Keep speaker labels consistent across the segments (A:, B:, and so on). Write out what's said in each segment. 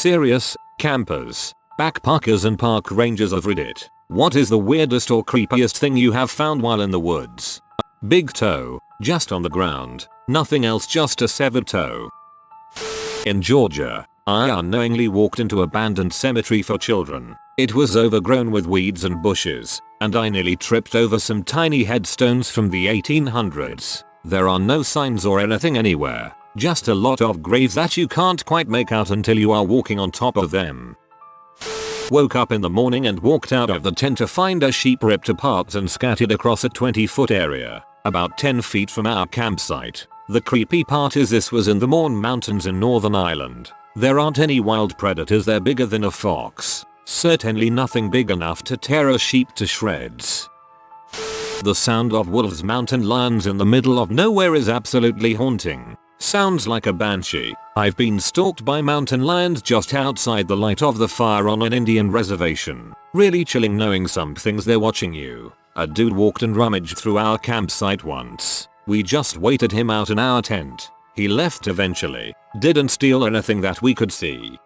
A: Serious, campers, backpackers and park rangers of Reddit. What is the weirdest or creepiest thing you have found while in the woods? Big toe, just on the ground, nothing else, just a severed toe. In Georgia, I unknowingly walked into abandoned cemetery for children. It was overgrown with weeds and bushes, and I nearly tripped over some tiny headstones from the 1800s. There are no signs or anything anywhere, just a lot of graves that you can't quite make out until you are walking on top of them. Woke up in the morning and walked out of the tent to find a sheep ripped apart and scattered across a 20-foot area, about 10 feet from our campsite. The creepy part is this was in the Morn Mountains in Northern Ireland. There aren't any wild predators there bigger than a fox. Certainly nothing big enough to tear a sheep to shreds. The sound of wolves, mountain lions in the middle of nowhere is absolutely haunting. Sounds like a banshee. I've been stalked by mountain lions just outside the light of the fire on an Indian reservation. Really chilling knowing something's there watching you. A dude walked and rummaged through our campsite once. We just waited him out in our tent. He left eventually. Didn't steal anything that we could see.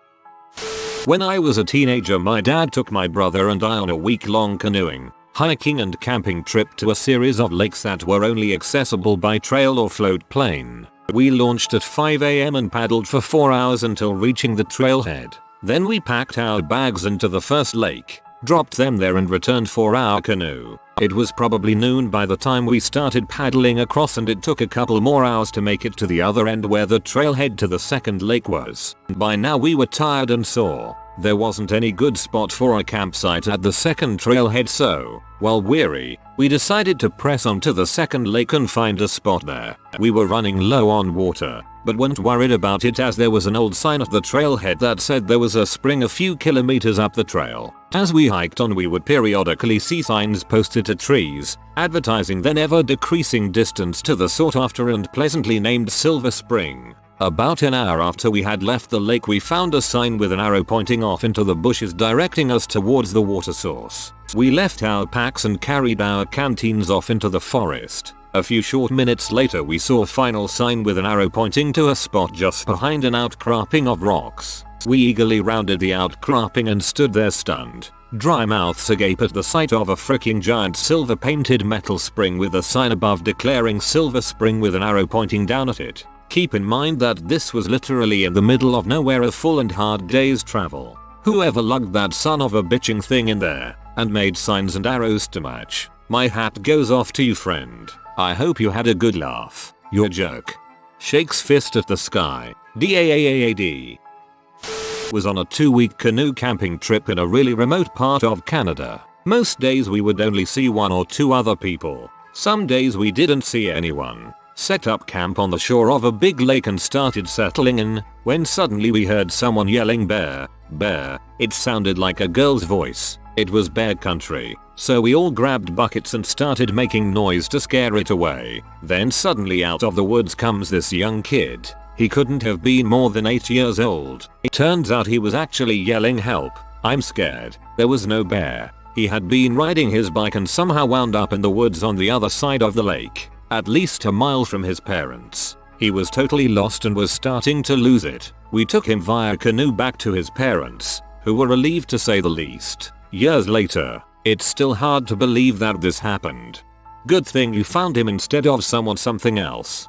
A: When I was a teenager, my dad took my brother and I on a week-long canoeing, hiking and camping trip to a series of lakes that were only accessible by trail or float plane. We launched at 5 AM and paddled for 4 hours until reaching the trailhead. Then we packed our bags into the first lake, dropped them there and returned for our canoe. It was probably noon by the time we started paddling across, and it took a couple more hours to make it to the other end where the trailhead to the second lake was. By now we were tired and sore. There wasn't any good spot for a campsite at the second trailhead, so, while weary, we decided to press on to the second lake and find a spot there. We were running low on water, but weren't worried about it as there was an old sign at the trailhead that said there was a spring a few kilometers up the trail. As we hiked on, we would periodically see signs posted to trees, advertising the ever decreasing distance to the sought after and pleasantly named Silver Spring. About an hour after we had left the lake, we found a sign with an arrow pointing off into the bushes directing us towards the water source. We left our packs and carried our canteens off into the forest. A few short minutes later we saw a final sign with an arrow pointing to a spot just behind an outcropping of rocks. We eagerly rounded the outcropping and stood there stunned, dry mouths agape at the sight of a freaking giant silver painted metal spring with a sign above declaring Silver Spring with an arrow pointing down at it. Keep in mind that this was literally in the middle of nowhere, a full and hard day's travel. Whoever lugged that son of a bitching thing in there and made signs and arrows to match, my hat goes off to you, friend. I hope you had a good laugh. You're a jerk. Shakes fist at the sky. DAAAAD. Was on a 2-week canoe camping trip in a really remote part of Canada. Most days we would only see 1 or 2 other people. Some days we didn't see anyone. Set up camp on the shore of a big lake and started settling in, when suddenly we heard someone yelling bear, bear. It sounded like a girl's voice. It was bear country, so we all grabbed buckets and started making noise to scare it away. Then suddenly out of the woods comes this young kid. He couldn't have been more than 8 years old. It turns out he was actually yelling help. I'm scared. There was no bear. He had been riding his bike and somehow wound up in the woods on the other side of the lake, at least a mile from his parents. He was totally lost and was starting to lose it. We took him via canoe back to his parents, who were relieved to say the least. Years later, it's still hard to believe that this happened. Good thing you found him instead of something else.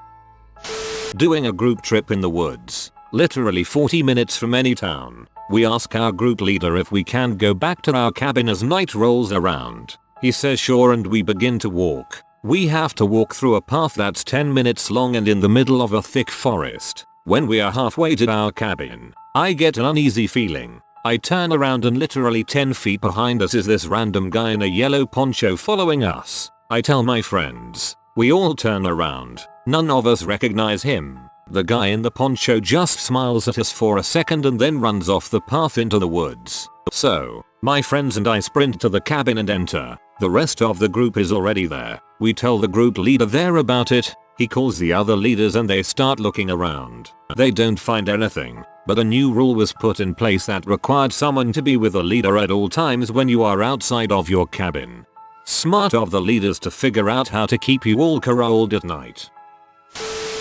A: Doing a group trip in the woods, literally 40 minutes from any town. We ask our group leader if we can go back to our cabin as night rolls around. He says sure, and we begin to walk. We have to walk through a path that's 10 minutes long and in the middle of a thick forest. When we are halfway to our cabin, I get an uneasy feeling. I turn around and literally 10 feet behind us is this random guy in a yellow poncho following us. I tell my friends. We all turn around. None of us recognize him. The guy in the poncho just smiles at us for a second and then runs off the path into the woods. So, my friends and I sprint to the cabin and enter. The rest of the group is already there. We tell the group leader there about it. He calls the other leaders and they start looking around. They don't find anything, but a new rule was put in place that required someone to be with a leader at all times when you are outside of your cabin. Smart of the leaders to figure out how to keep you all corralled at night.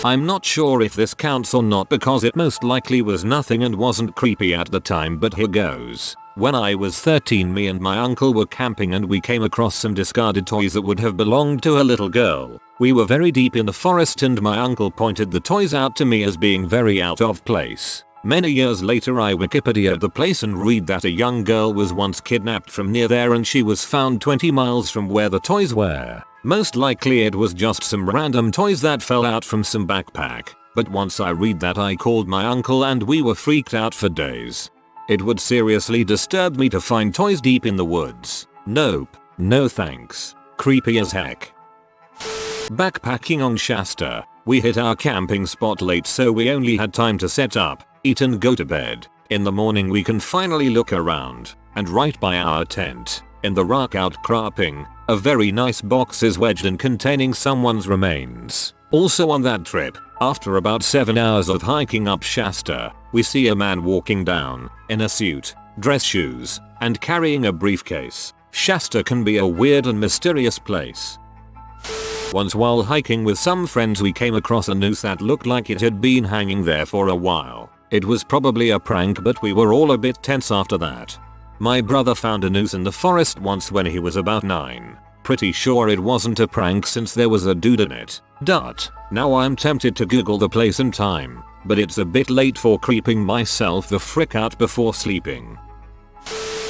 A: I'm not sure if this counts or not because it most likely was nothing and wasn't creepy at the time, but here goes. When I was 13, me and my uncle were camping and we came across some discarded toys that would have belonged to a little girl. We were very deep in the forest and my uncle pointed the toys out to me as being very out of place. Many years later I Wikipedia'd the place and read that a young girl was once kidnapped from near there and she was found 20 miles from where the toys were. Most likely it was just some random toys that fell out from some backpack. But once I read that I called my uncle and we were freaked out for days. It would seriously disturb me to find toys deep in the woods. Nope. No thanks. Creepy as heck. Backpacking on Shasta. We hit our camping spot late so we only had time to set up, eat and go to bed. In the morning we can finally look around, and right by our tent, in the rock outcropping, a very nice box is wedged and containing someone's remains. Also on that trip, after about 7 hours of hiking up Shasta, we see a man walking down, in a suit, dress shoes, and carrying a briefcase. Shasta can be a weird and mysterious place. Once while hiking with some friends we came across a noose that looked like it had been hanging there for a while. It was probably a prank but we were all a bit tense after that. My brother found a noose in the forest once when he was about 9. Pretty sure it wasn't a prank since there was a dude in it. Now I'm tempted to Google the place and time, but it's a bit late for creeping myself the frick out before sleeping.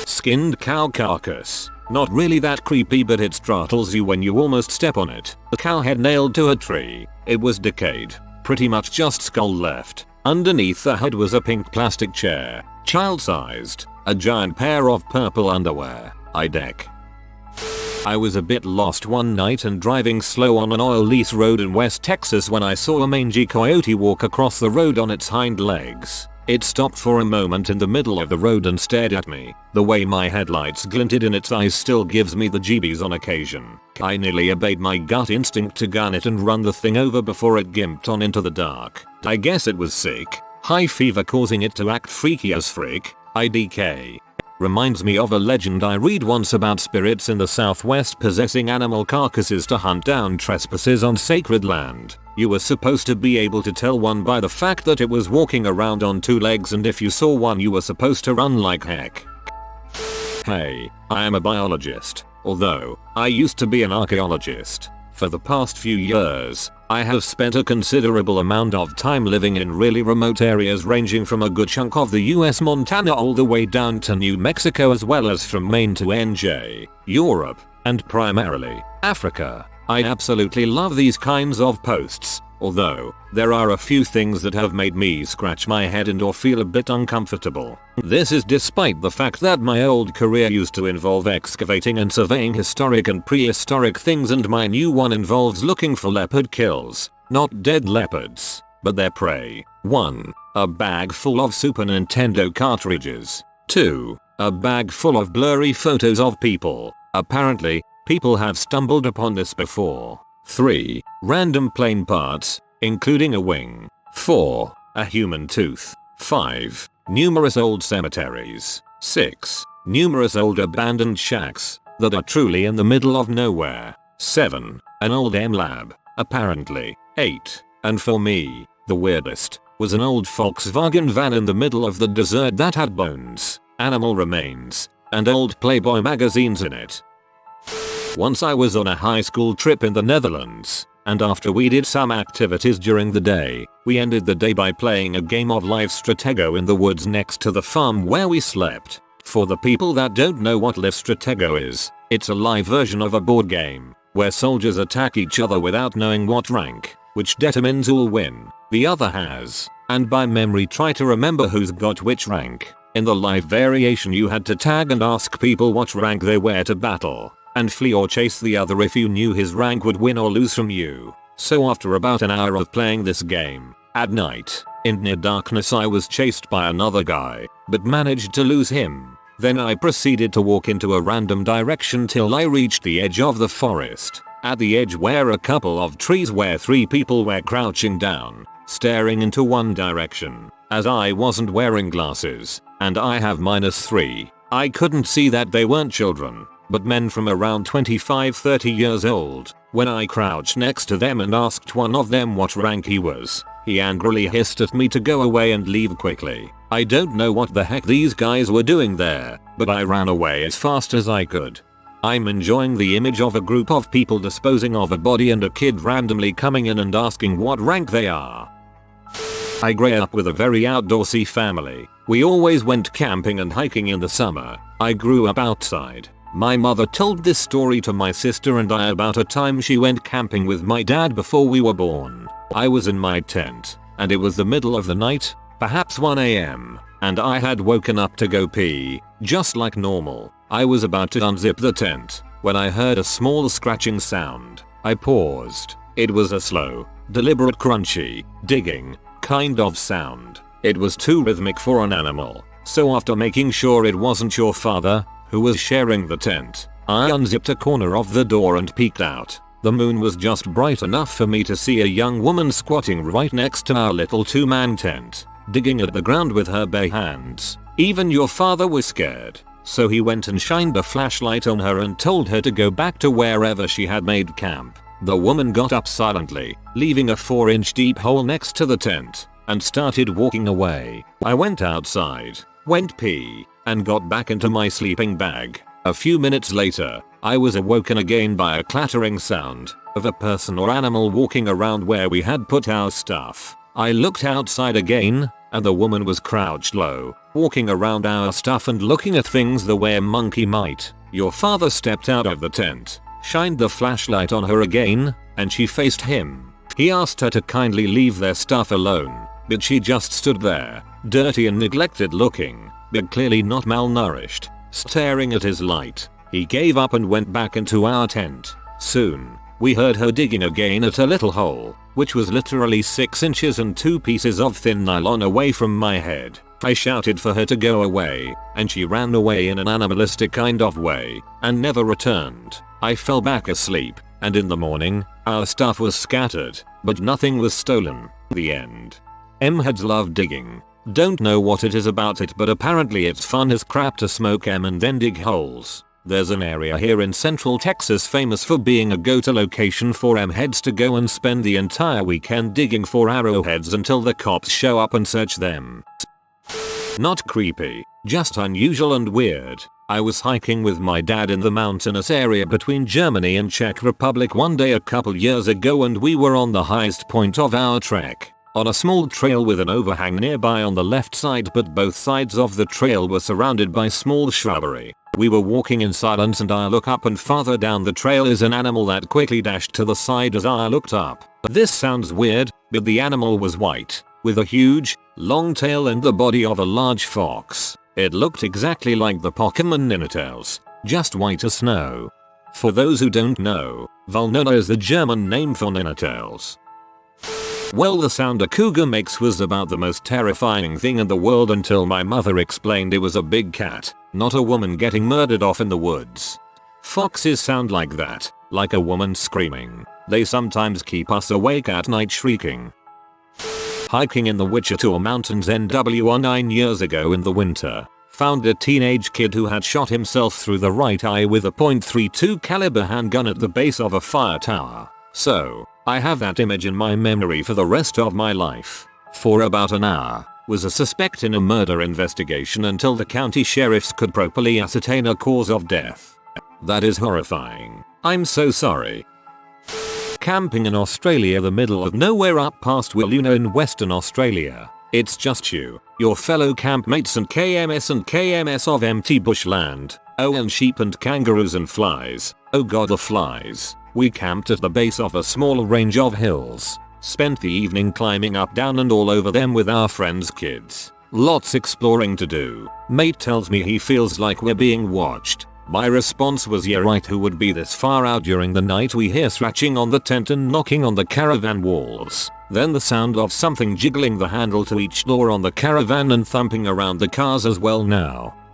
A: Skinned cow carcass. Not really that creepy but it startles you when you almost step on it. The cow head nailed to a tree. It was decayed. Pretty much just skull left. Underneath the head was a pink plastic chair. Child-sized. A giant pair of purple underwear. I was a bit lost one night and driving slow on an oil lease road in West Texas when I saw a mangy coyote walk across the road on its hind legs. It stopped for a moment in the middle of the road and stared at me. The way my headlights glinted in its eyes still gives me the jeebies on occasion. I nearly obeyed my gut instinct to gun it and run the thing over before it gimped on into the dark. I guess it was sick. High fever causing it to act freaky as frick. IDK. Reminds me of a legend I read once about spirits in the southwest possessing animal carcasses to hunt down trespassers on sacred land. You were supposed to be able to tell one by the fact that it was walking around on 2 legs and if you saw one you were supposed to run like heck. Hey, I am a biologist, although I used to be an archaeologist. For the past few years, I have spent a considerable amount of time living in really remote areas ranging from a good chunk of the US Montana all the way down to New Mexico as well as from Maine to NJ, Europe, and primarily Africa. I absolutely love these kinds of posts, although there are a few things that have made me scratch my head and or feel a bit uncomfortable. This is despite the fact that my old career used to involve excavating and surveying historic and prehistoric things and my new one involves looking for leopard kills, not dead leopards, but their prey. 1. A bag full of Super Nintendo cartridges. 2. A bag full of blurry photos of people. Apparently, people have stumbled upon this before. 3. Random plane parts, including a wing. 4. A human tooth. 5. Numerous old cemeteries. 6. Numerous old abandoned shacks that are truly in the middle of nowhere. 7. An old M-Lab, apparently. 8. And for me, the weirdest, was an old Volkswagen van in the middle of the desert that had bones, animal remains, and old Playboy magazines in it. Once I was on a high school trip in the Netherlands, and after we did some activities during the day, we ended the day by playing a game of Live Stratego in the woods next to the farm where we slept. For the people that don't know what Live Stratego is, it's a live version of a board game, where soldiers attack each other without knowing what rank, which determines who'll win, the other has, and by memory try to remember who's got which rank. In the live variation you had to tag and ask people what rank they were to battle, and flee or chase the other if you knew his rank would win or lose from you. So after about an hour of playing this game, at night, in near darkness I was chased by another guy, but managed to lose him. Then I proceeded to walk into a random direction till I reached the edge of the forest. At the edge were a couple of trees where 3 people were crouching down, staring into one direction. As I wasn't wearing glasses, and I have -3, I couldn't see that they weren't children, but men from around 25-30 years old, When I crouched next to them and asked one of them what rank he was, he angrily hissed at me to go away and leave quickly. I don't know what the heck these guys were doing there, but I ran away as fast as I could. I'm enjoying the image of a group of people disposing of a body and a kid randomly coming in and asking what rank they are. I grew up with a very outdoorsy family. We always went camping and hiking in the summer. I grew up outside. My mother told this story to my sister and I about a time she went camping with my dad before we were born. I was in my tent, and it was the middle of the night, perhaps 1 AM, and I had woken up to go pee, just like normal. I was about to unzip the tent, when I heard a small scratching sound. I paused. It was a slow, deliberate crunchy, digging, kind of sound. It was too rhythmic for an animal, so after making sure it wasn't your father, who was sharing the tent, I unzipped a corner of the door and peeked out. The moon was just bright enough for me to see a young woman squatting right next to our little two-man tent, digging at the ground with her bare hands. Even your father was scared, so he went and shined a flashlight on her and told her to go back to wherever she had made camp. The woman got up silently, leaving a 4-inch deep hole next to the tent, and started walking away. I went outside, went pee, and got back into my sleeping bag. A few minutes later, I was awoken again by a clattering sound of a person or animal walking around where we had put our stuff. I looked outside again, and the woman was crouched low, walking around our stuff and looking at things the way a monkey might. Your father stepped out of the tent, shined the flashlight on her again, and she faced him. He asked her to kindly leave their stuff alone, but she just stood there, dirty and neglected looking, but clearly not malnourished, staring at his light. He gave up and went back into our tent. Soon, we heard her digging again at a little hole, which was literally 6 inches and 2 pieces of thin nylon away from my head. I shouted for her to go away, and she ran away in an animalistic kind of way, and never returned. I fell back asleep, and in the morning, our stuff was scattered, but nothing was stolen. The end. M-heads love digging. Don't know what it is about it, but apparently it's fun as crap to smoke M and then dig holes. There's an area here in Central Texas famous for being a go-to location for M-heads to go and spend the entire weekend digging for arrowheads until the cops show up and search them. Not creepy, just unusual and weird. I was hiking with my dad in the mountainous area between Germany and Czech Republic one day a couple years ago, and we were on the highest point of our trek, on a small trail with an overhang nearby on the left side, but both sides of the trail were surrounded by small shrubbery. We were walking in silence and I look up and farther down the trail is an animal that quickly dashed to the side as I looked up. This sounds weird, but the animal was white, with a huge, long tail and the body of a large fox. It looked exactly like the Pokemon Ninetales, just white as snow. For those who don't know, Valnona is the German name for Ninetales. Well, the sound a cougar makes was about the most terrifying thing in the world until my mother explained it was a big cat, not a woman getting murdered off in the woods. Foxes sound like that, like a woman screaming. They sometimes keep us awake at night shrieking. Hiking in the Wichita Mountains NWA 9 years ago in the winter, found a teenage kid who had shot himself through the right eye with a .32 caliber handgun at the base of a fire tower. So, I have that image in my memory for the rest of my life. For about an hour, was a suspect in a murder investigation until the county sheriffs could properly ascertain a cause of death. That is horrifying. I'm so sorry. Camping in Australia, the middle of nowhere up past Wiluna in Western Australia. It's just you, your fellow campmates and KMS of empty bushland. Oh, and sheep and kangaroos and flies. Oh god, the flies. We camped at the base of a small range of hills. Spent the evening climbing up, down and all over them with our friends' kids. Lots exploring to do. Mate tells me he feels like we're being watched. My response was, yeah right, who would be this far out? During the night we hear scratching on the tent and knocking on the caravan walls. Then the sound of something jiggling the handle to each door on the caravan and thumping around the cars as well.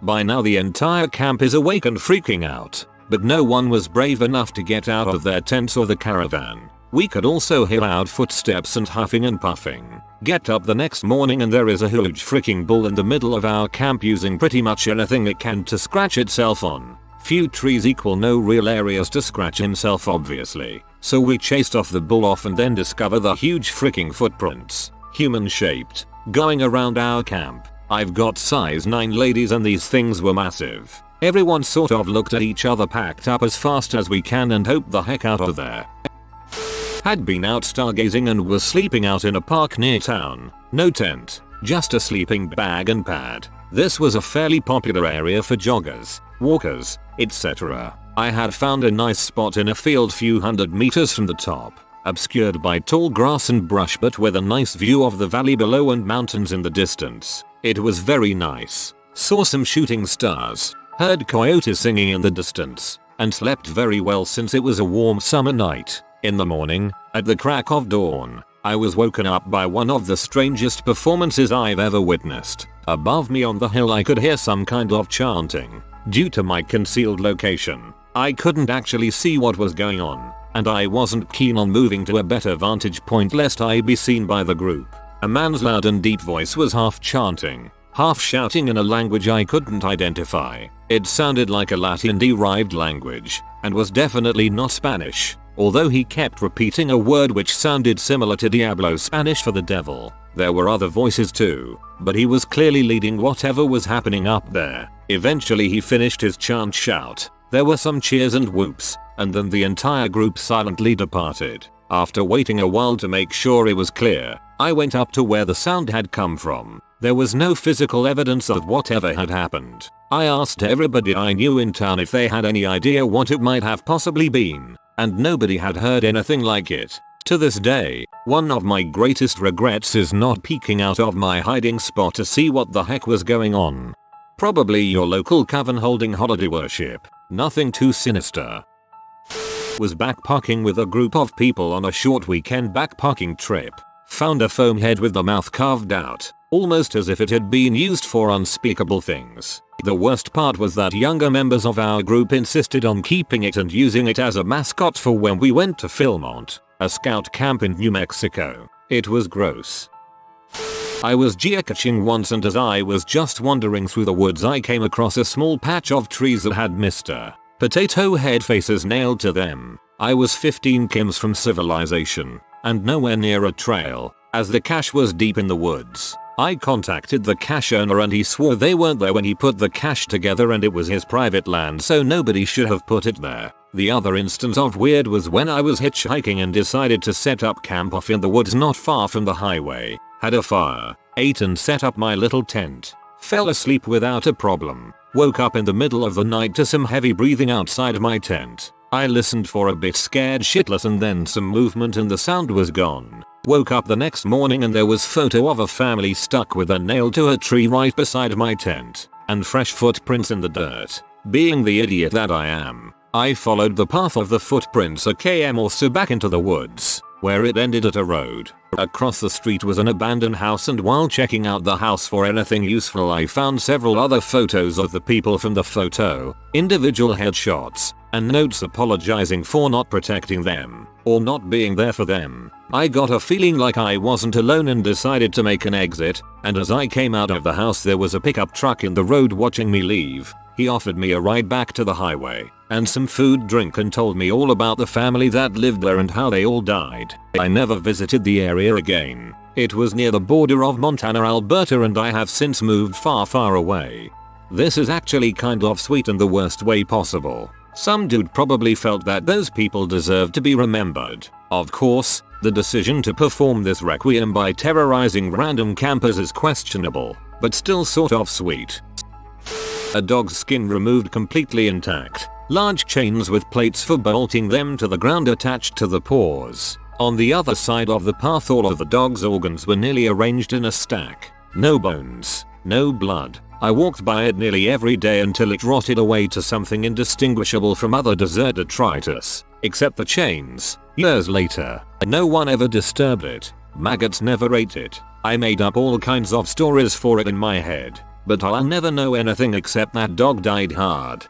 A: By now the entire camp is awake and freaking out, but no one was brave enough to get out of their tents or the caravan. We could also hear loud footsteps and huffing and puffing. Get up the next morning and there is a huge freaking bull in the middle of our camp using pretty much anything it can to scratch itself on. Few trees equal no real areas to scratch himself, obviously. So we chased off the bull off and then discover the huge freaking footprints, human shaped, going around our camp. I've got size 9 ladies and these things were massive. Everyone sort of looked at each other, packed up as fast as we can and hoped the heck out of there. Had been out stargazing and was sleeping out in a park near town. No tent, just a sleeping bag and pad. This was a fairly popular area for joggers, walkers, etc. I had found a nice spot in a field few hundred meters from the top, obscured by tall grass and brush but with a nice view of the valley below and mountains in the distance. It was very nice. Saw some shooting stars, heard coyotes singing in the distance, and slept very well since it was a warm summer night. In the morning, at the crack of dawn, I was woken up by one of the strangest performances I've ever witnessed. Above me on the hill I could hear some kind of chanting. Due to my concealed location, I couldn't actually see what was going on, and I wasn't keen on moving to a better vantage point lest I be seen by the group. A man's loud and deep voice was half chanting, half shouting in a language I couldn't identify. It sounded like a Latin-derived language, and was definitely not Spanish, although he kept repeating a word which sounded similar to Diablo Spanish for the devil. There were other voices too, but he was clearly leading whatever was happening up there. Eventually he finished his chant shout. There were some cheers and whoops, and then the entire group silently departed. After waiting a while to make sure it was clear, I went up to where the sound had come from. There was no physical evidence of whatever had happened. I asked everybody I knew in town if they had any idea what it might have possibly been, and nobody had heard anything like it. To this day, one of my greatest regrets is not peeking out of my hiding spot to see what the heck was going on. Probably your local coven holding holiday worship. Nothing too sinister. Was backpacking with a group of people on a short weekend backpacking trip. Found a foam head with the mouth carved out, almost as if it had been used for unspeakable things. The worst part was that younger members of our group insisted on keeping it and using it as a mascot for when we went to Philmont, a scout camp in New Mexico. It was gross. I was geocaching once and as I was just wandering through the woods I came across a small patch of trees that had Mr. Potato Head faces nailed to them. I was 15 kims from civilization, and nowhere near a trail, as the cache was deep in the woods. I contacted the cache owner and he swore they weren't there when he put the cache together and it was his private land so nobody should have put it there. The other instance of weird was when I was hitchhiking and decided to set up camp off in the woods not far from the highway. Had a fire, ate and set up my little tent. Fell asleep without a problem. Woke up in the middle of the night to some heavy breathing outside my tent. I listened for a bit scared shitless and then some movement and the sound was gone. Woke up the next morning and there was photo of a family stuck with a nail to a tree right beside my tent, and fresh footprints in the dirt. Being the idiot that I am, I followed the path of the footprints a km or so back into the woods, where it ended at a road. Across the street was an abandoned house and while checking out the house for anything useful I found several other photos of the people from the photo, individual headshots, and notes apologizing for not protecting them, or not being there for them. I got a feeling like I wasn't alone and decided to make an exit, and as I came out of the house there was a pickup truck in the road watching me leave. He offered me a ride back to the highway, and some food drink and told me all about the family that lived there and how they all died. I never visited the area again. It was near the border of Montana, Alberta and I have since moved far away. This is actually kind of sweet in the worst way possible. Some dude probably felt that those people deserved to be remembered. Of course, the decision to perform this requiem by terrorizing random campers is questionable, but still sort of sweet. A dog's skin removed completely intact. Large chains with plates for bolting them to the ground attached to the paws. On the other side of the path all of the dog's organs were nearly arranged in a stack. No bones, no blood. I walked by it nearly every day until it rotted away to something indistinguishable from other desert detritus, except the chains. Years later, no one ever disturbed it. Maggots never ate it. I made up all kinds of stories for it in my head, but I'll never know anything except that dog died hard.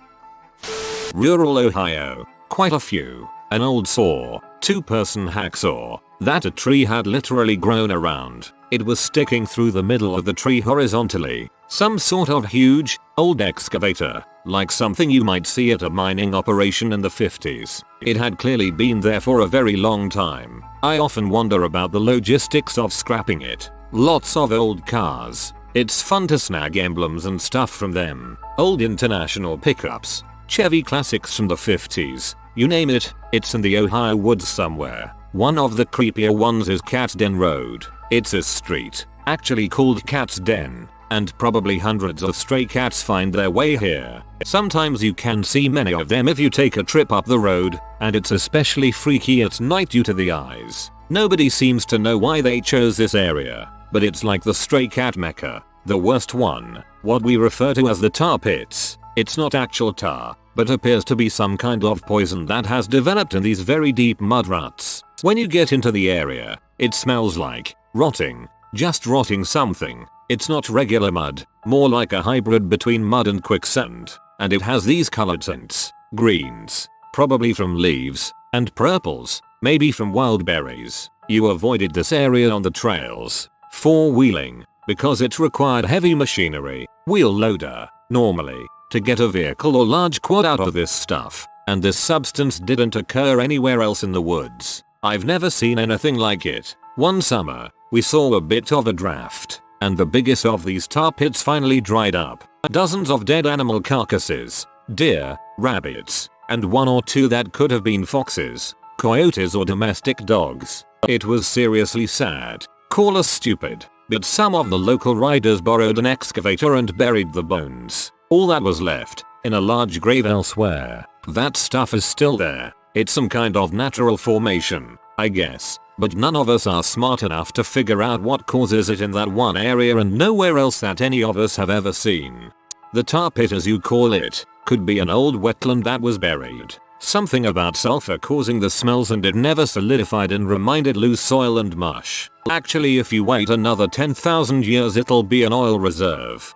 A: Rural Ohio. Quite a few. An old saw, 2-person hacksaw, that a tree had literally grown around. It was sticking through the middle of the tree horizontally. Some sort of huge, old excavator, like something you might see at a mining operation in the 50s. It had clearly been there for a very long time. I often wonder about the logistics of scrapping it. Lots of old cars. It's fun to snag emblems and stuff from them. Old international pickups. Chevy classics from the 50s. You name it, it's in the Ohio woods somewhere. One of the creepier ones is Cat's Den Road. It's a street, actually called Cat's Den, and probably hundreds of stray cats find their way here. Sometimes you can see many of them if you take a trip up the road, and it's especially freaky at night due to the eyes. Nobody seems to know why they chose this area, but it's like the stray cat mecca. The worst one, what we refer to as the tar pits. It's not actual tar, but appears to be some kind of poison that has developed in these very deep mud ruts. When you get into the area, it smells like rotting, just rotting something. It's not regular mud, more like a hybrid between mud and quicksand, and it has these colored scents: greens, probably from leaves, and purples, maybe from wild berries. You avoided this area on the trails, four-wheeling, because it required heavy machinery, wheel loader, normally, to get a vehicle or large quad out of this stuff, and this substance didn't occur anywhere else in the woods. I've never seen anything like it. One summer, we saw a bit of a draft, and the biggest of these tar pits finally dried up. Dozens of dead animal carcasses, deer, rabbits, and one or two that could have been foxes, coyotes or domestic dogs. It was seriously sad. Call us stupid, but some of the local riders borrowed an excavator and buried the bones. All that was left, in a large grave elsewhere. That stuff is still there. It's some kind of natural formation, I guess, but none of us are smart enough to figure out what causes it in that one area and nowhere else that any of us have ever seen. The tar pit, as you call it, could be an old wetland that was buried. Something about sulfur causing the smells, and it never solidified and reminded loose soil and mush. Actually, if you wait another 10,000 years it'll be an oil reserve.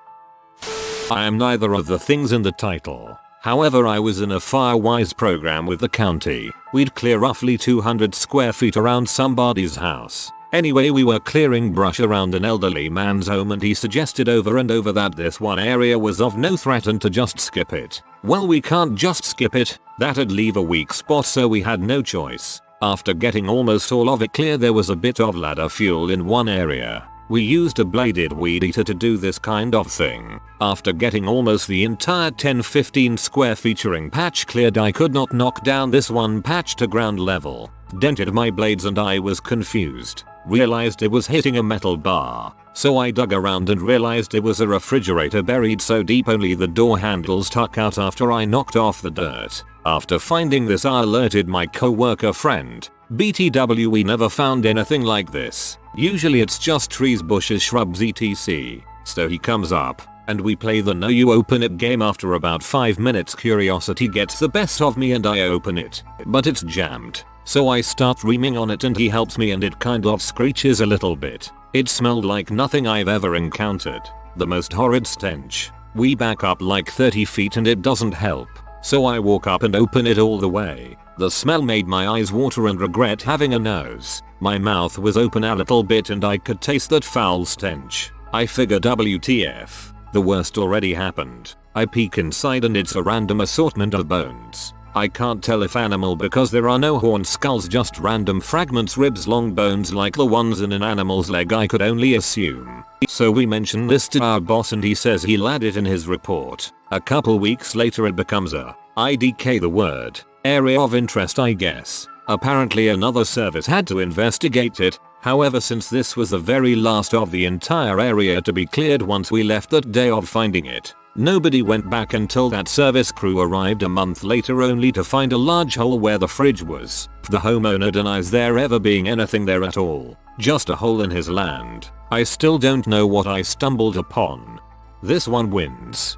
A: I am neither of the things in the title. However, I was in a Firewise program with the county. We'd clear roughly 200 square feet around somebody's house. Anyway, we were clearing brush around an elderly man's home, and he suggested over and over that this one area was of no threat and to just skip it. Well, we can't just skip it. That'd leave a weak spot, so we had no choice. After getting almost all of it clear, there was a bit of ladder fuel in one area. We used a bladed weed eater to do this kind of thing. After getting almost the entire 10-15 square featuring patch cleared, I could not knock down this one patch to ground level. Dented my blades and I was confused. Realized it was hitting a metal bar. So I dug around and realized it was a refrigerator buried so deep only the door handles stuck out after I knocked off the dirt. After finding this, I alerted my co-worker friend. BTW, we never found anything like this. Usually it's just trees, bushes, shrubs, etc. So he comes up, and we play the no you open it game. After about 5 minutes, curiosity gets the best of me and I open it, but it's jammed. So I start reaming on it and he helps me, and it kind of screeches a little bit. It smelled like nothing I've ever encountered. The most horrid stench. We back up like 30 feet and it doesn't help. So I walk up and open it all the way. The smell made my eyes water and regret having a nose. My mouth was open a little bit and I could taste that foul stench. I figure WTF, the worst already happened. I peek inside and it's a random assortment of bones. I can't tell if animal because there are no horn skulls, just random fragments, ribs, long bones like the ones in an animal's leg, I could only assume. So we mention this to our boss and he says he'll add it in his report. A couple weeks later it becomes a IDK, the word, area of interest, I guess. Apparently another service had to investigate it. However, since this was the very last of the entire area to be cleared once we left that day of finding it, nobody went back until that service crew arrived a month later, only to find a large hole where the fridge was. The homeowner denies there ever being anything there at all, just a hole in his land. I still don't know what I stumbled upon. This one wins.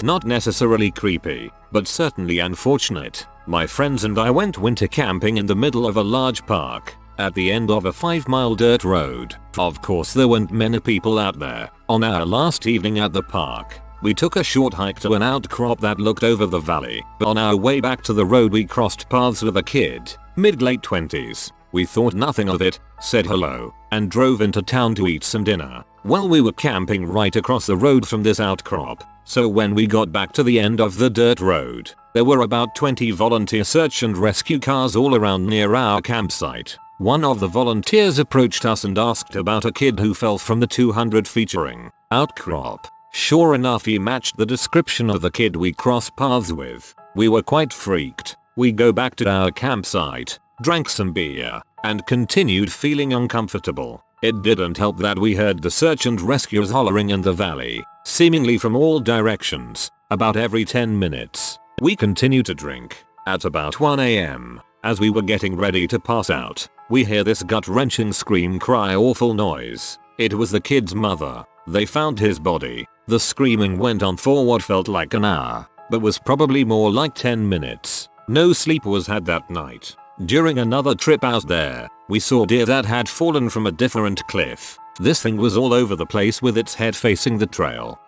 A: Not necessarily creepy, but certainly unfortunate. My friends and I went winter camping in the middle of a large park, at the end of a 5-mile dirt road. Of course there weren't many people out there. On our last evening at the park, we took a short hike to an outcrop that looked over the valley. On our way back to the road we crossed paths with a kid, mid-late 20s. We thought nothing of it, said hello, and drove into town to eat some dinner. Well, we were camping right across the road from this outcrop, so when we got back to the end of the dirt road, there were about 20 volunteer search and rescue cars all around near our campsite. One of the volunteers approached us and asked about a kid who fell from the 200 featuring outcrop. Sure enough, he matched the description of the kid we crossed paths with. We were quite freaked. We go back to our campsite, drank some beer, and continued feeling uncomfortable. It didn't help that we heard the search and rescuers hollering in the valley, seemingly from all directions, about every 10 minutes. We continued to drink. At about 1 AM, as we were getting ready to pass out, we hear this gut-wrenching scream, cry, awful noise. It was the kid's mother. They found his body. The screaming went on for what felt like an hour, but was probably more like 10 minutes. No sleep was had that night. During another trip out there, we saw deer that had fallen from a different cliff. This thing was all over the place with its head facing the trail.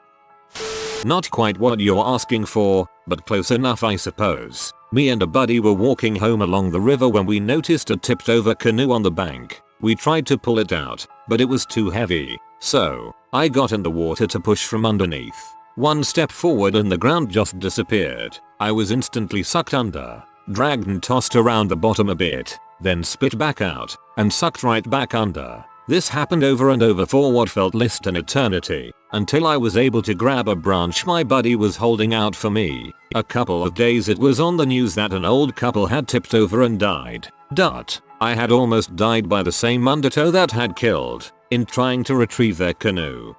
A: Not quite what you're asking for, but close enough, I suppose. Me and a buddy were walking home along the river when we noticed a tipped over canoe on the bank. We tried to pull it out, but it was too heavy, so I got in the water to push from underneath. One step forward and the ground just disappeared. I was instantly sucked under, dragged and tossed around the bottom a bit, then spit back out, and sucked right back under. This happened over and over for what felt less than eternity, until I was able to grab a branch my buddy was holding out for me. A couple of days it was on the news that an old couple had tipped over and died. I had almost died by the same undertow that had killed, in trying to retrieve their canoe.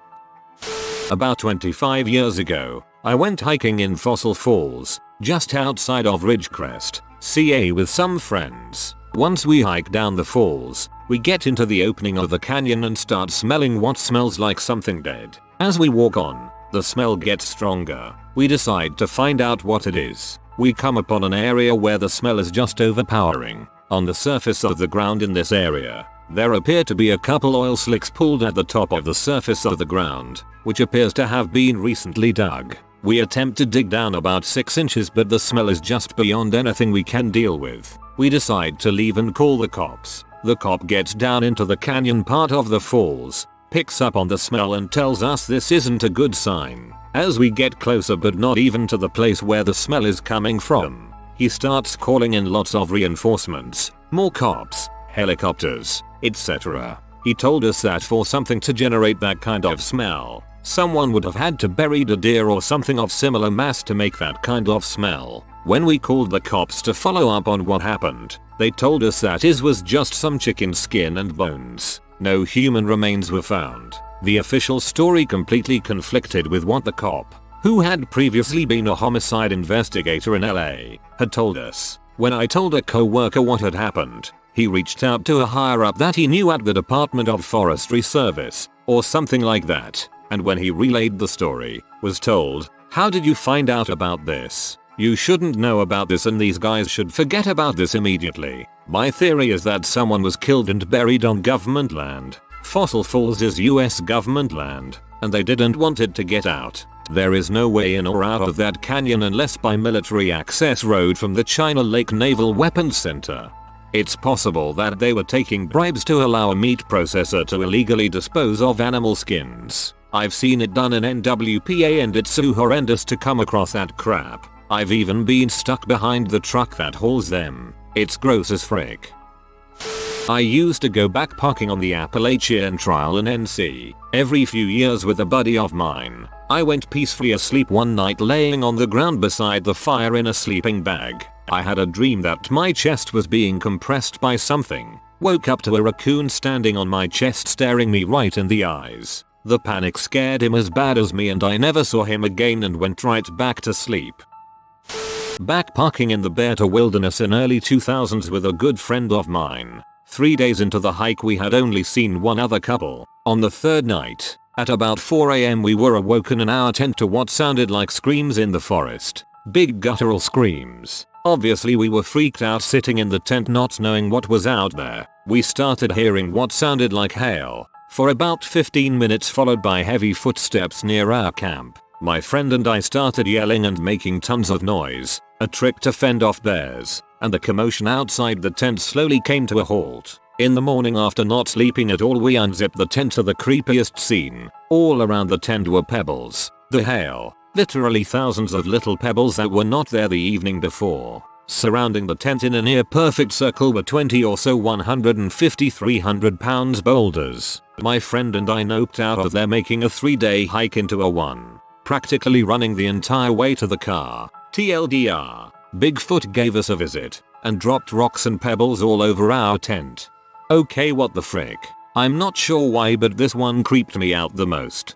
A: About 25 years ago, I went hiking in Fossil Falls, just outside of Ridgecrest, CA with some friends. Once we hike down the falls, we get into the opening of the canyon and start smelling what smells like something dead. As we walk on, the smell gets stronger. We decide to find out what it is. We come upon an area where the smell is just overpowering. On the surface of the ground in this area, there appear to be a couple oil slicks pulled at the top of the surface of the ground, which appears to have been recently dug. We attempt to dig down about 6 inches, but the smell is just beyond anything we can deal with. We decide to leave and call the cops. The cop gets down into the canyon part of the falls, picks up on the smell and tells us this isn't a good sign. As we get closer but not even to the place where the smell is coming from, he starts calling in lots of reinforcements, more cops, helicopters, etc. He told us that for something to generate that kind of smell, someone would have had to bury a deer or something of similar mass to make that kind of smell. When we called the cops to follow up on what happened, they told us that his was just some chicken skin and bones. No human remains were found. The official story completely conflicted with what the cop, who had previously been a homicide investigator in LA, had told us. When I told a co-worker what had happened, he reached out to a higher up that he knew at the Department of Forestry Service, or something like that, and when he relayed the story, was told, "How did you find out about this? You shouldn't know about this and these guys should forget about this immediately." My theory is that someone was killed and buried on government land. Fossil Falls is US government land, and they didn't want it to get out. There is no way in or out of that canyon unless by military access road from the China Lake Naval Weapons Center. It's possible that they were taking bribes to allow a meat processor to illegally dispose of animal skins. I've seen it done in NWPA and it's so horrendous to come across that crap. I've even been stuck behind the truck that hauls them. It's gross as frick. I used to go backpacking on the Appalachian Trail in NC every few years with a buddy of mine. I went peacefully asleep one night laying on the ground beside the fire in a sleeping bag. I had a dream that my chest was being compressed by something. Woke up to a raccoon standing on my chest staring me right in the eyes. The panic scared him as bad as me and I never saw him again and went right back to sleep. Backpacking in the Bearta Wilderness in early 2000s with a good friend of mine. 3 days into the hike we had only seen one other couple. On the third night, at about 4 AM we were awoken in our tent to what sounded like screams in the forest. Big guttural screams. Obviously we were freaked out sitting in the tent not knowing what was out there. We started hearing what sounded like hail for about 15 minutes, followed by heavy footsteps near our camp. My friend and I started yelling and making tons of noise, a trick to fend off bears. and the commotion outside the tent slowly came to a halt. In the morning, after not sleeping at all, we unzipped the tent to the creepiest scene. All around the tent were pebbles. The hail. Literally thousands of little pebbles that were not there the evening before. Surrounding the tent in a near perfect circle were 20 or so 150-300 pounds boulders. My friend and I noped out of there, making a 3-day hike into a one. Practically running the entire way to the car. TLDR. Bigfoot gave us a visit and dropped rocks and pebbles all over our tent. Okay, what the frick? I'm not sure why, but this one creeped me out the most.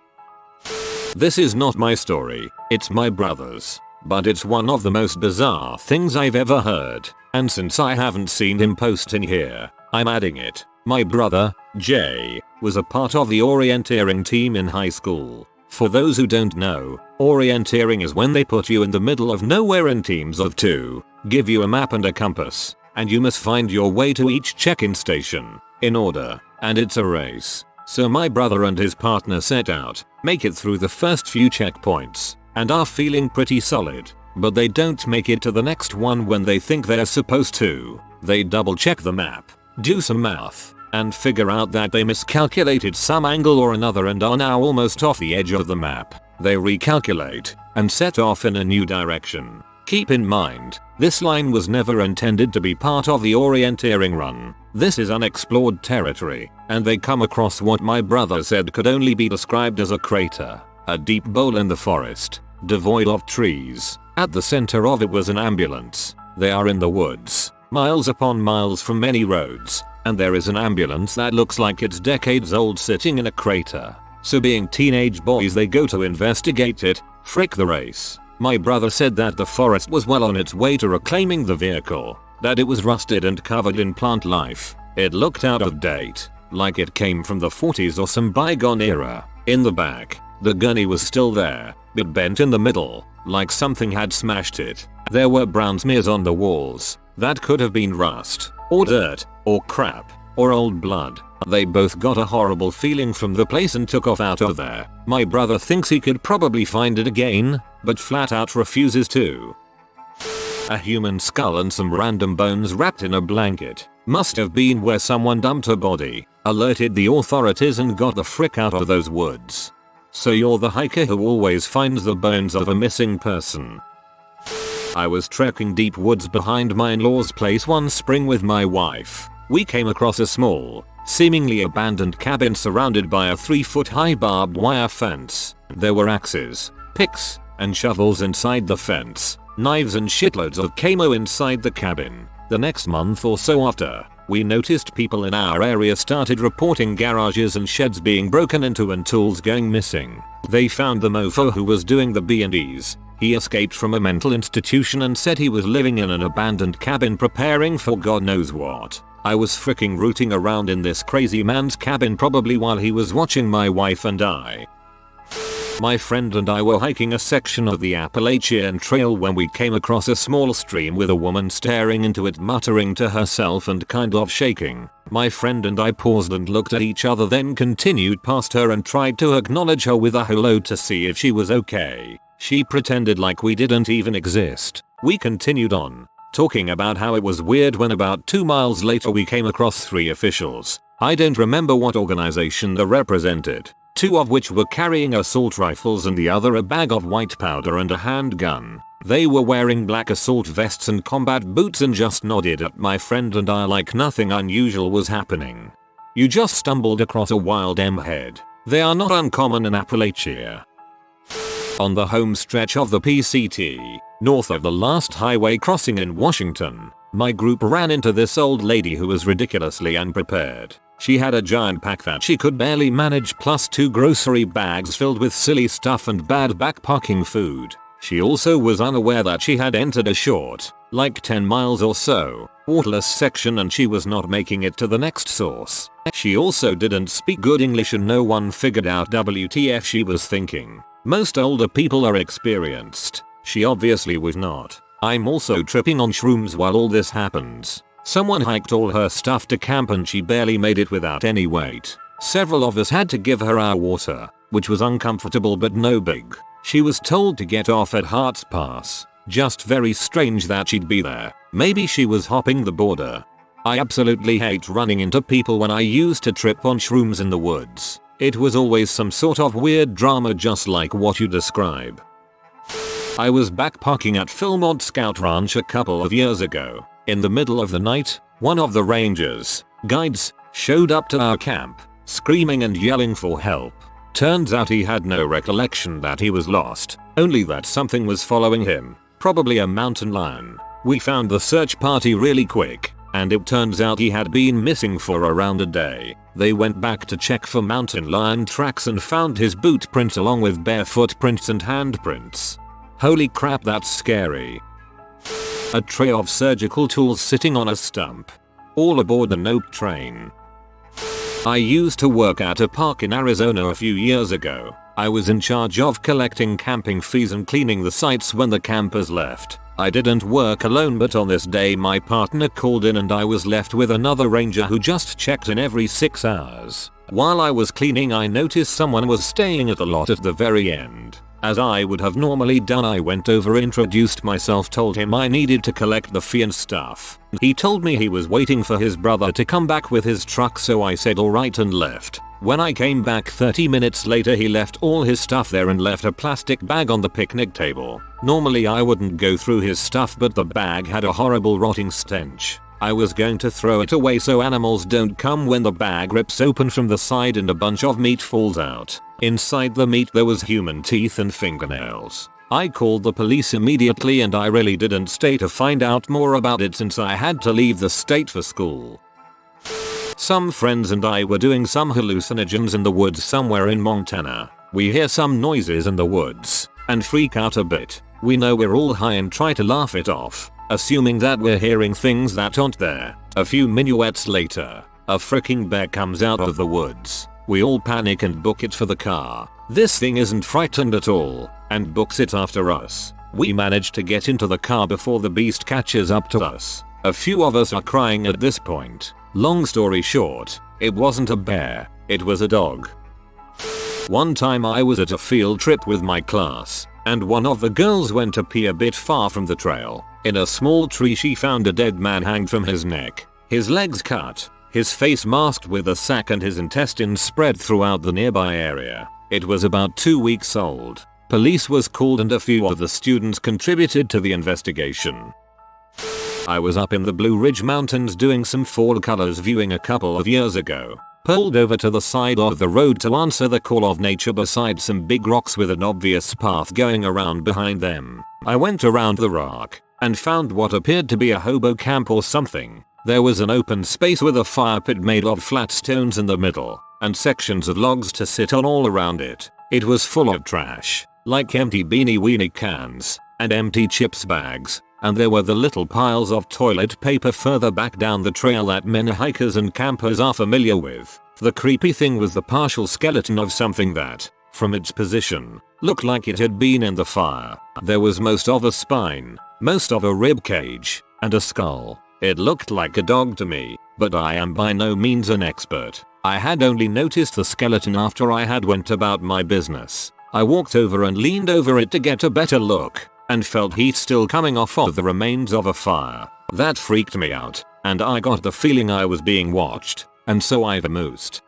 A: This is not my story, it's my brother's. But it's one of the most bizarre things I've ever heard, and since I haven't seen him post in here, I'm adding it. My brother, Jay, was a part of the orienteering team in high school. For those who don't know, orienteering is when they put you in the middle of nowhere in teams of 2, give you a map and a compass, and you must find your way to each check-in station, in order, and it's a race. So my brother and his partner set out, make it through the first few checkpoints, and are feeling pretty solid, but they don't make it to the next one when they think they're supposed to. They double check the map, do some math, and figure out that they miscalculated some angle or another and are now almost off the edge of the map. They recalculate, and set off in a new direction. Keep in mind, this line was never intended to be part of the orienteering run. This is unexplored territory, and they come across what my brother said could only be described as a crater. A deep bowl in the forest, devoid of trees. At the center of it was an ambulance. They are in the woods, miles upon miles from any roads, and there is an ambulance that looks like it's decades old sitting in a crater. So being teenage boys, they go to investigate it. Frick the race. My brother said that the forest was well on its way to reclaiming the vehicle, that it was rusted and covered in plant life. It looked out of date, like it came from the 40s or some bygone era. In the back, the gunny was still there, but bent in the middle, like something had smashed it. There were brown smears on the walls. That could have been rust, or dirt, or crap, or old blood. They both got a horrible feeling from the place and took off out of there. My brother thinks he could probably find it again, but flat out refuses to. A human skull and some random bones wrapped in a blanket. Must have been where someone dumped a body, alerted the authorities and got the frick out of those woods. So you're the hiker who always finds the bones of a missing person. I was trekking deep woods behind my in-laws' place one spring with my wife. We came across a small, seemingly abandoned cabin surrounded by a 3-foot-high barbed wire fence. There were axes, picks, and shovels inside the fence, knives and shitloads of camo inside the cabin. The next month or so after, we noticed people in our area started reporting garages and sheds being broken into and tools going missing. They found the mofo who was doing the B&Es. He escaped from a mental institution and said he was living in an abandoned cabin preparing for God knows what. I was freaking rooting around in this crazy man's cabin probably while he was watching my wife and I. My friend and I were hiking a section of the Appalachian Trail when we came across a small stream with a woman staring into it, muttering to herself and kind of shaking. My friend and I paused and looked at each other, then continued past her and tried to acknowledge her with a hello to see if she was okay. She pretended like we didn't even exist. We continued on, talking about how it was weird when about 2 miles later we came across 3 officials. I don't remember what organization they represented. 2 of which were carrying assault rifles and the other a bag of white powder and a handgun. They were wearing black assault vests and combat boots and just nodded at my friend and I like nothing unusual was happening. You just stumbled across a wild M-head. They are not uncommon in Appalachia. On the home stretch of the PCT, north of the last highway crossing in Washington, my group ran into this old lady who was ridiculously unprepared. She had a giant pack that she could barely manage plus 2 grocery bags filled with silly stuff and bad backpacking food. She also was unaware that she had entered a short, like 10 miles or so, waterless section and she was not making it to the next source. She also didn't speak good English and no one figured out WTF she was thinking. Most older people are experienced. She obviously was not. I'm also tripping on shrooms while all this happens. Someone hiked all her stuff to camp and she barely made it without any weight. Several of us had to give her our water, which was uncomfortable but no big. She was told to get off at Hart's Pass. Just very strange that she'd be there. Maybe she was hopping the border. I absolutely hate running into people when I used to trip on shrooms in the woods. It was always some sort of weird drama just like what you describe. I was backpacking at Philmont Scout Ranch a couple of years ago. In the middle of the night, one of the rangers, guides, showed up to our camp, screaming and yelling for help. Turns out he had no recollection that he was lost, only that something was following him, probably a mountain lion. We found the search party really quick, and it turns out he had been missing for around a day. They went back to check for mountain lion tracks and found his boot prints along with bare footprints and handprints. Holy crap, that's scary. A tray of surgical tools sitting on a stump. All aboard the Nope train. I used to work at a park in Arizona a few years ago. I was in charge of collecting camping fees and cleaning the sites when the campers left. I didn't work alone, but on this day my partner called in and I was left with another ranger who just checked in every 6 hours. While I was cleaning, I noticed someone was staying at the lot at the very end. As I would have normally done, I went over, introduced myself, told him I needed to collect the fee and stuff. He told me he was waiting for his brother to come back with his truck, so I said alright and left. When I came back 30 minutes later, he left all his stuff there and left a plastic bag on the picnic table. Normally I wouldn't go through his stuff, but the bag had a horrible rotting stench. I was going to throw it away so animals don't come when the bag rips open from the side and a bunch of meat falls out. Inside the meat there was human teeth and fingernails. I called the police immediately and I really didn't stay to find out more about it since I had to leave the state for school. Some friends and I were doing some hallucinogens in the woods somewhere in Montana. We hear some noises in the woods and freak out a bit. We know we're all high and try to laugh it off, assuming that we're hearing things that aren't there. A few minuets later, a freaking bear comes out of the woods. We all panic and book it for the car. This thing isn't frightened at all and books it after us. We manage to get into the car before the beast catches up to us. A few of us are crying at this point. Long story short, it wasn't a bear, it was a dog. One time I was at a field trip with my class, and one of the girls went to pee a bit far from the trail. In a small tree she found a dead man hanged from his neck, his legs cut, his face masked with a sack, and his intestines spread throughout the nearby area. It was about 2 weeks old. Police was called and a few of the students contributed to the investigation. I was up in the Blue Ridge Mountains doing some fall colors viewing a couple of years ago. Pulled over to the side of the road to answer the call of nature beside some big rocks with an obvious path going around behind them. I went around the rock and found what appeared to be a hobo camp or something. There was an open space with a fire pit made of flat stones in the middle and sections of logs to sit on all around it. It was full of trash, like empty beanie weenie cans and empty chips bags. And there were the little piles of toilet paper further back down the trail that many hikers and campers are familiar with. The creepy thing was the partial skeleton of something that, from its position, looked like it had been in the fire. There was most of a spine, most of a rib cage, and a skull. It looked like a dog to me, but I am by no means an expert. I had only noticed the skeleton after I had went about my business. I walked over and leaned over it to get a better look, and felt heat still coming off of the remains of a fire. That freaked me out, and I got the feeling I was being watched, and so I vamoosed.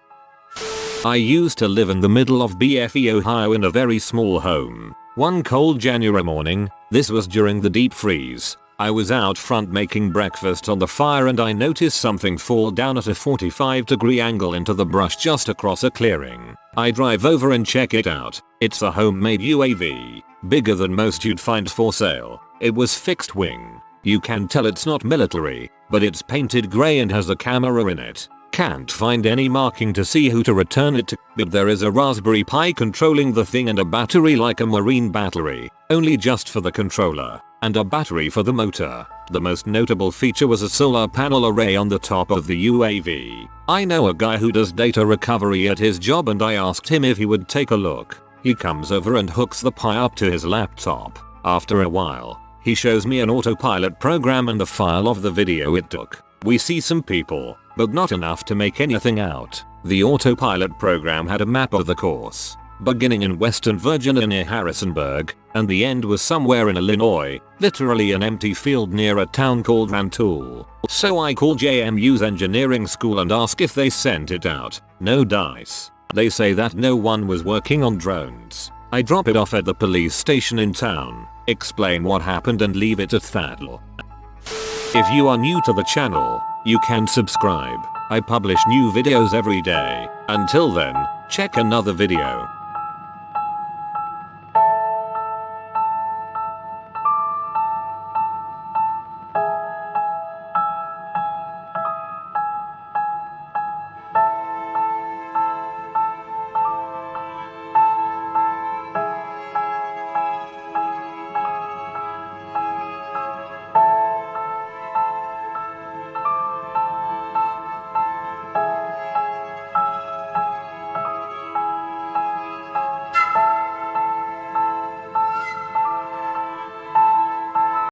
A: I used to live in the middle of BFE, Ohio in a very small home. One cold January morning, this was during the deep freeze, I was out front making breakfast on the fire and I noticed something fall down at a 45-degree angle into the brush just across a clearing. I drive over and check it out. It's a homemade UAV, bigger than most you'd find for sale. It was fixed wing. You can tell it's not military, but it's painted grey and has a camera in it. Can't find any marking to see who to return it to, but there is a Raspberry Pi controlling the thing and a battery like a marine battery, only just for the controller, and a battery for the motor. The most notable feature was a solar panel array on the top of the UAV. I know a guy who does data recovery at his job and I asked him if he would take a look. He comes over and hooks the Pi up to his laptop. After a while, he shows me an autopilot program and the file of the video it took. We see some people, but not enough to make anything out. The autopilot program had a map of the course, beginning in Western Virginia near Harrisonburg, and the end was somewhere in Illinois, literally an empty field near a town called Rantoul. So I call JMU's engineering school and ask if they sent it out. No dice. They say that no one was working on drones. I drop it off at the police station in town, explain what happened and leave it at that. If you are new to the channel, you can subscribe. I publish new videos every day. Until then, check another video.